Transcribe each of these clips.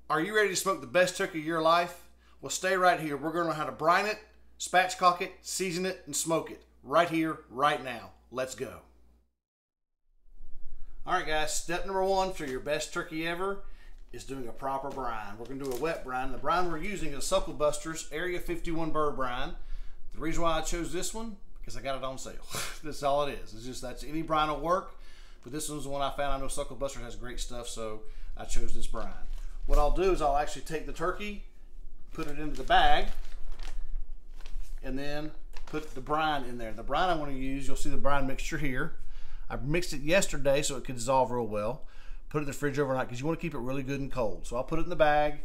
Are you ready to smoke the best turkey of your life? Well, stay right here. We're going to learn how to brine it, spatchcock it, season it, and smoke it. Right here, right now. Let's go. Alright guys, step number one for your best turkey ever is doing a proper brine. We're going to do a wet brine. The brine we're using is Suckle Buster's Area 51 Bird Brine. The reason why I chose this one, because I got it on sale. That's all it is. It's just that's any brine will work, but this one's the one I found. I know Suckle Buster has great stuff, so I chose this brine. What I'll do is I'll actually take the turkey, put it into the bag, and then put the brine in there. The brine I want to use, you'll see the brine mixture here. I mixed it yesterday so it could dissolve real well. Put it in the fridge overnight because you want to keep it really good and cold. So I'll put it in the bag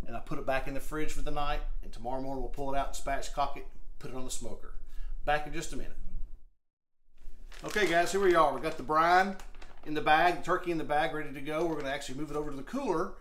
and I'll put it back in the fridge for the night, and tomorrow morning we'll pull it out and spatchcock it, put it on the smoker. Back in just a minute. Okay guys, here we are. We got the brine in the bag, the turkey in the bag, ready to go. We're going to actually move it over to the cooler,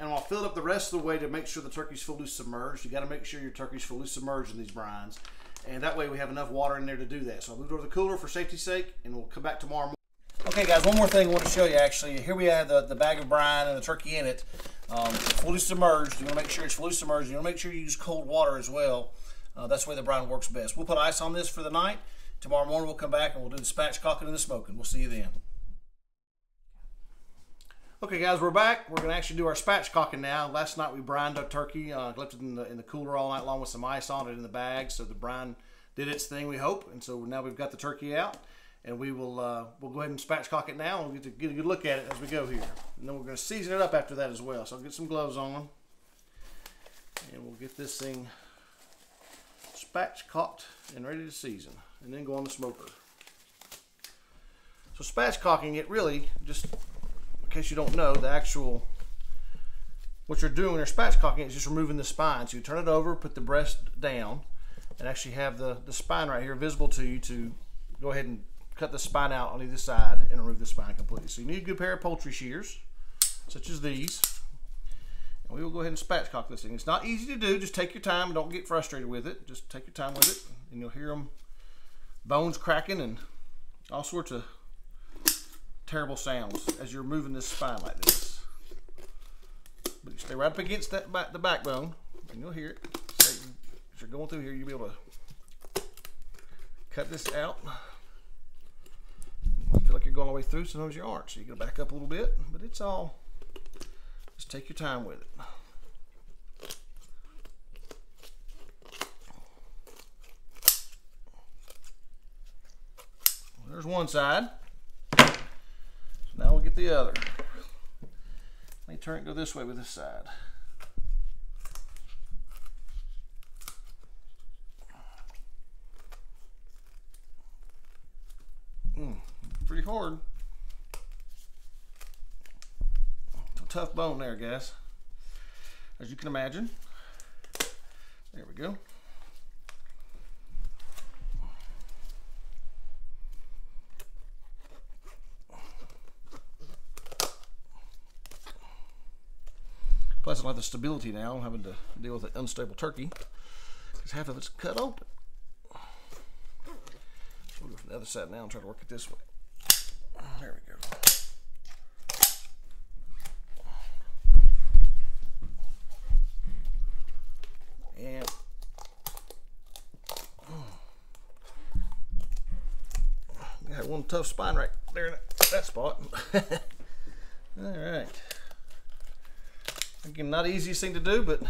and I'll fill it up the rest of the way to make sure the turkey's fully submerged. You got to make sure your turkey's fully submerged in these brines, and that way we have enough water in there to do that. So I'll move it over to the cooler for safety's sake, and we'll come back tomorrow morning. Okay guys, one more thing I want to show you actually. Here we have the bag of brine and the turkey in it, fully submerged. You want to make sure it's fully submerged. You want to make sure you use cold water as well. That's the way the brine works best. We'll put ice on this for the night. Tomorrow morning we'll come back and we'll do the spatchcocking and the smoking. We'll see you then. Okay guys, we're back. We're going to actually do our spatchcocking now. Last night we brined our turkey, left it in the cooler all night long with some ice on it in the bag, so the brine did its thing, we hope. And so now we've got the turkey out, and we will we'll go ahead and spatchcock it now, and we'll get a good look at it as we go here. And then we're going to season it up after that as well. So I'll get some gloves on, and we'll get this thing spatchcocked and ready to season, and then go on the smoker. So spatchcocking it, really, just in case you don't know, what you're doing when you're spatchcocking is just removing the spine. So you turn it over, put the breast down, and actually have the spine right here visible to you to go ahead and cut the spine out on either side and remove the spine completely. So you need a good pair of poultry shears, such as these. And we will go ahead and spatchcock this thing. It's not easy to do. Just take your time and don't get frustrated with it. Just take your time with it, and you'll hear them bones cracking and all sorts of terrible sounds as you're moving this spine like this. But you stay right up against the backbone, and you'll hear it. So as you're going through here, you'll be able to cut this out. You feel like you're going all the way through, sometimes you aren't. So you gotta back up a little bit, but it's all, just take your time with it. There's one side. So now we'll get the other. Let me turn it, go this way with this side. Pretty hard. It's a tough bone there, guys, as you can imagine. There we go. Plus I like the stability now, having to deal with an unstable turkey, because half of it's cut open. We'll go from the other side now and try to work it this way. There we go. And I got one tough spine right there in that spot. All right. Again, not the easiest thing to do, but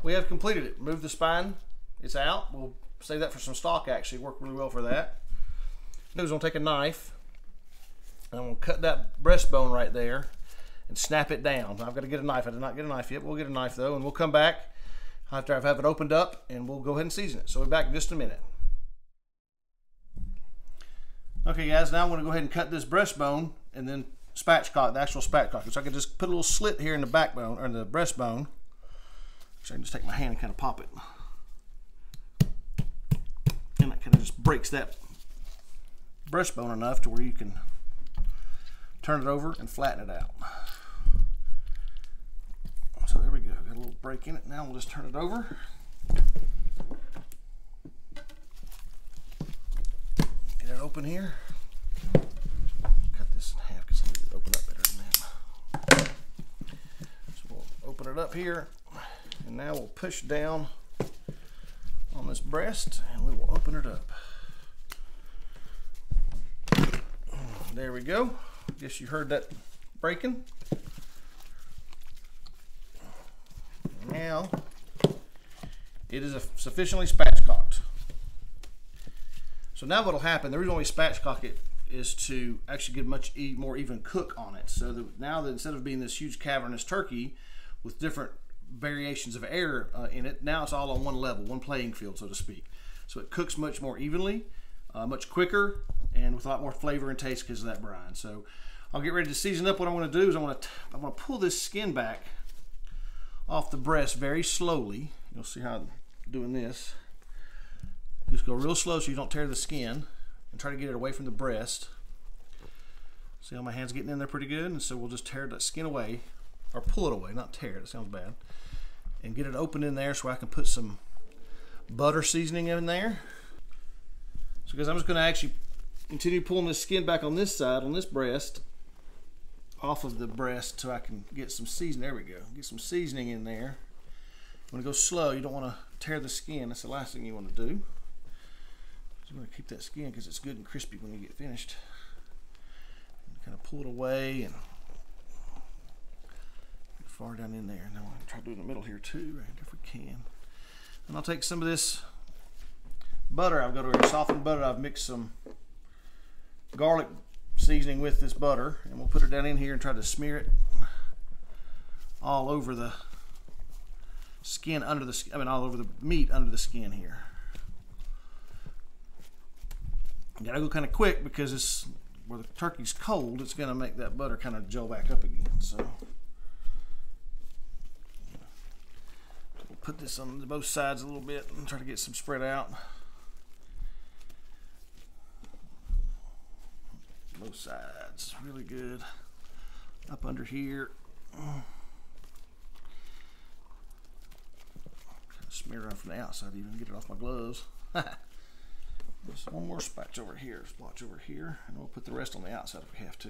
we have completed it. Remove the spine. It's out. We'll save that for some stock, actually. Work really well for that. What I'm going to take a knife, and I'm going to cut that breastbone right there and snap it down. I've got to get a knife. I did not get a knife yet. We'll get a knife, though, and we'll come back after I have it opened up, and we'll go ahead and season it. So we'll be back in just a minute. Okay, guys, now I'm going to go ahead and cut this breastbone and then spatchcock, the actual spatchcock. So I can just put a little slit here in the backbone, or the breastbone. So I can just take my hand and kind of pop it. And that kind of just breaks that breastbone enough to where you can turn it over and flatten it out. So there we go. Got a little break in it. Now we'll just turn it over. Get it open here. Cut this in half because I need it to open up better than that. open it up here, and now we'll push down on this breast and we will open it up. There we go. Guess you heard that breaking. Now it is sufficiently spatchcocked. So now what'll happen, the reason why we spatchcock it is to actually get much more even cook on it. So that now that instead of being this huge cavernous turkey with different variations of air in it, now it's all on one level, one playing field, so to speak. So it cooks much more evenly, much quicker, and with a lot more flavor and taste because of that brine. So I'll get ready to season up. What I want to do is I want to pull this skin back off the breast very slowly. You'll see how I'm doing this. Just go real slow so you don't tear the skin, and try to get it away from the breast. See how my hand's getting in there pretty good? And so we'll just tear that skin away, or pull it away, not tear it, that sounds bad. And get it open in there so I can put some butter seasoning in there. So because I'm just going to actually continue pulling this skin back on this side, on this breast, off of the breast so I can get some seasoning. There we go. Get some seasoning in there. When it goes slow, you don't want to tear the skin. That's the last thing you want to do. So you want to keep that skin because it's good and crispy when you get finished. And kind of pull it away and get far down in there. Now I'll try to do it in the middle here too, right, if we can. And I'll take some of this butter. I've got over here softened butter. I've mixed some garlic seasoning with this butter, and we'll put it down in here and try to smear it all over the skin under the, all over the meat under the skin here. You gotta go kind of quick because it's where the turkey's cold. It's gonna make that butter kind of gel back up again. So we'll put this on both sides a little bit and try to get some spread out. Both sides, really good. Up under here. Smear it on from the outside, even get it off my gloves. Just one more splotch over here, and we'll put the rest on the outside if we have to.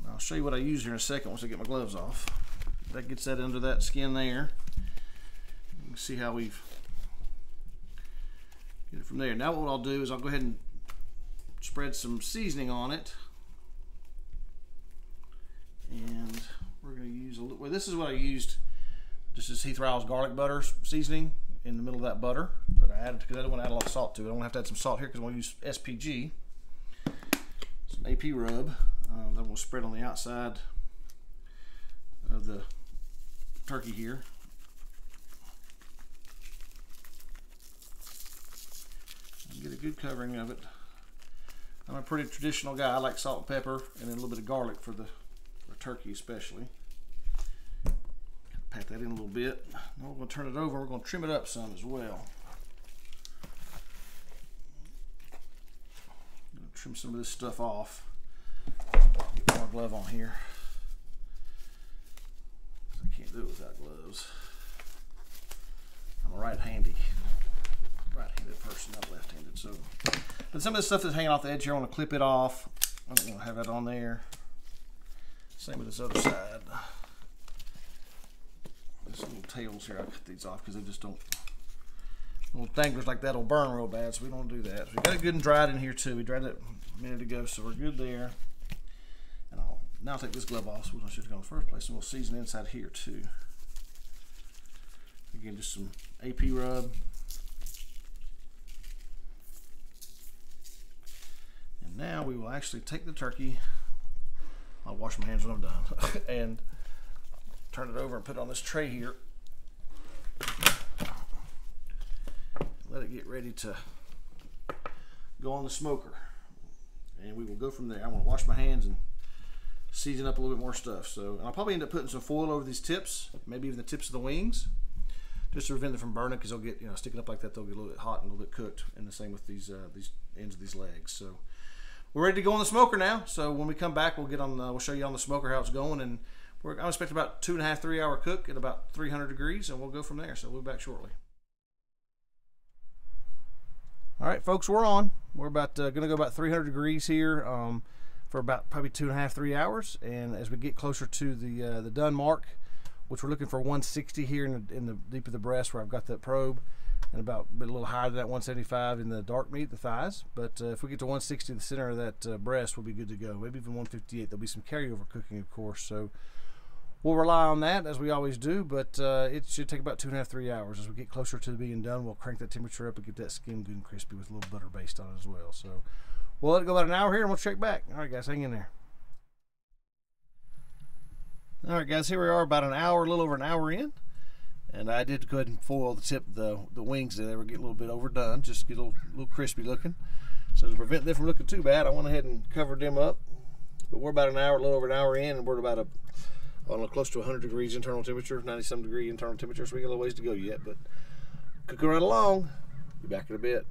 I'll show you what I use here in a second once I get my gloves off. That gets that under that skin there. You can see how we've get it from there. Now what I'll do is I'll go ahead and spread some seasoning on it. And we're going to use a little, well, this is what I used. This is Heath Riles garlic butter seasoning in the middle of that butter that I added because I don't want to add a lot of salt to it. I don't have to add some salt here because I'm going to use SPG. Some AP rub that will spread on the outside of the turkey here. And get a good covering of it. I'm a pretty traditional guy. I like salt and pepper and then a little bit of garlic for the turkey especially. Pat that in a little bit. Now we're going to turn it over. We're going to trim it up some as well. I'm going to trim some of this stuff off. Get my glove on here. I can't do it without gloves. I'm a right-handed person, not left-handed. So, but some of the stuff that's hanging off the edge here, I want to clip it off. I don't want to have that on there. Same with this other side. These little tails here, I'll cut these off because they just don't, little danglers like that will burn real bad, so we don't do that. So we got it good and dried in here too. We dried it a minute ago, so we're good there. And I'll now take this glove off, so we don't should have gone in the first place, and we'll season inside here too. Again, just some AP rub. And now we will actually take the turkey. I'll wash my hands when I'm done. And turn it over and put it on this tray here. Let it get ready to go on the smoker. And we will go from there. I want to wash my hands and season up a little bit more stuff. So, and I'll probably end up putting some foil over these tips, maybe even the tips of the wings, just to prevent them from burning, because they'll get, you know, sticking up like that, they'll get a little bit hot and a little bit cooked. And the same with these ends of these legs. So we're ready to go on the smoker now. So when we come back, we'll get on. We'll show you on the smoker how it's going, and I'm expecting about 2.5 to 3 hour cook at about 300 degrees, and we'll go from there. So we'll be back shortly. All right, folks, we're on. We're about going to go about 300 degrees here. for about probably 2.5 to 3 hours. And as we get closer to the done mark, which we're looking for 160 here in the deep of the breast where I've got that probe, and about a little higher than that 175 in the dark meat, the thighs. But if we get to 160 in the center of that breast, we'll be good to go. Maybe even 158. There'll be some carryover cooking, of course. So we'll rely on that as we always do. But it should take about 2.5 to 3 hours. As we get closer to being done, we'll crank that temperature up and get that skin good and crispy with a little butter based on it as well. So we'll let it go about an hour here, and we'll check back. All right, guys, hang in there. All right, guys, here we are about an hour, a little over an hour in. And I did go ahead and foil the tip, the wings there. They were getting a little bit overdone, just to get a little crispy looking. So to prevent them from looking too bad, I went ahead and covered them up. But we're about an hour, a little over an hour in, and we're about I don't know, close to 100 degrees internal temperature, 90-some degree internal temperature. So we got a little ways to go yet, but cooking right along. Be back in a bit.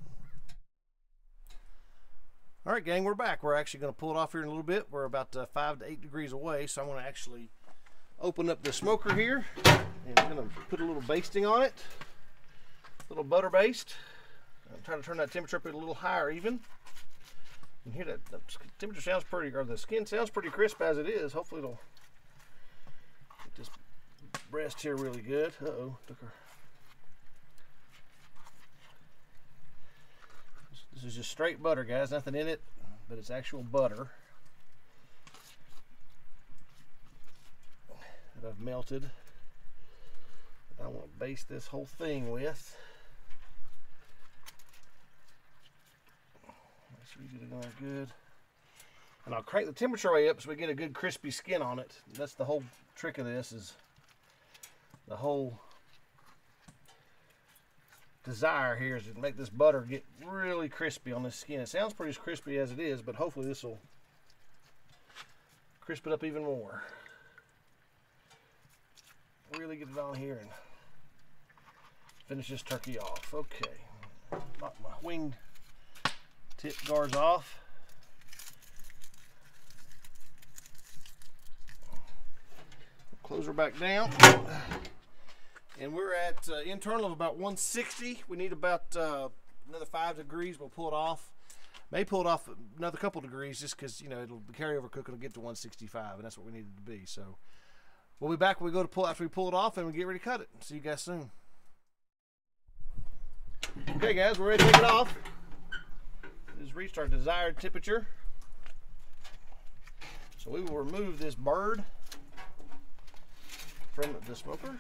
All right, gang, we're back. We're actually going to pull it off here in a little bit. We're about 5 to 8 degrees away, so I'm going to actually open up the smoker here, and I'm going to put a little basting on it, a little butter baste. I'm trying to turn that temperature up a little higher even. You can hear that the temperature sounds pretty, or the skin sounds pretty crisp as it is. Hopefully it'll get this breast here really good. Uh-oh, took her. This is just straight butter, guys, nothing in it, but it's actual butter that I've melted. I want to baste this whole thing with. Make sure we get it on good. And I'll crank the temperature way up so we get a good crispy skin on it. That's the whole trick of this, is the whole desire here is to make this butter get really crispy on this skin. It sounds pretty as crispy as it is, but hopefully this will crisp it up even more. Really get it on here and finish this turkey off. Okay, knock my wing tip guards off. Close her back down. And we're at internal of about 160. We need about another 5 degrees. We'll pull it off. May pull it off another couple degrees just because, you know, the carryover cook will get to 165, and that's what we need it to be. So we'll be back when we go to pull after we pull it off and we get ready to cut it. See you guys soon. Okay, guys, we're ready to take it off. It's reached our desired temperature. So we will remove this bird from the smoker.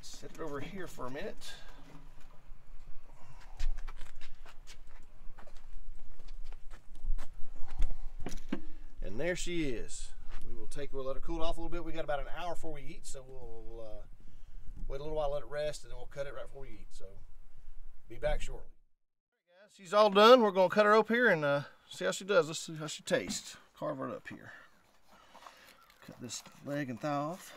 Set it over here for a minute. And there she is. We'll let her cool off a little bit. We got about an hour before we eat, so we'll wait a little while, let it rest, and then we'll cut it right before we eat. So be back shortly. All right, guys, she's all done. We're gonna cut her up here and see how she does. Let's see how she tastes. Carve her up here. Cut this leg and thigh off.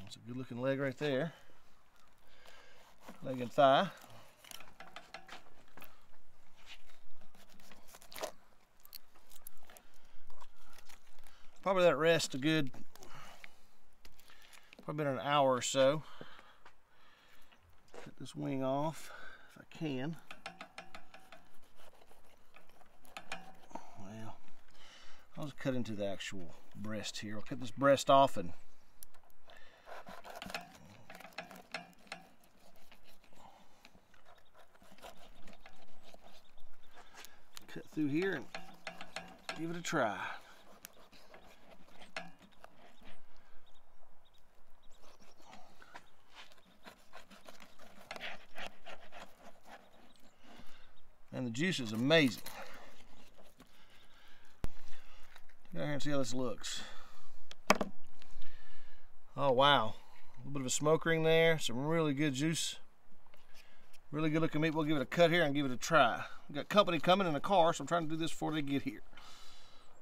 That's a good looking leg right there. Leg and thigh. Probably let it rest a good, probably an hour or so. Cut this wing off if I can. Well, I'll just cut into the actual breast here. I'll cut this breast off and cut through here and give it a try. And the juice is amazing. Get out here and see how this looks. Oh wow, a little bit of a smoke ring there, some really good juice. Really good looking meat. We'll give it a cut here and give it a try. We got company coming in a car, so I'm trying to do this before they get here.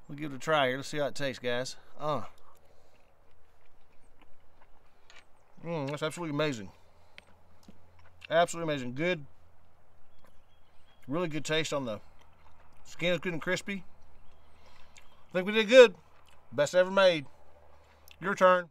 We'll give it a try here. Let's see how it tastes, guys. That's absolutely amazing. Absolutely amazing. Good. Really good taste on the skin. Is good and crispy. I think we did good. Best ever made. Your turn.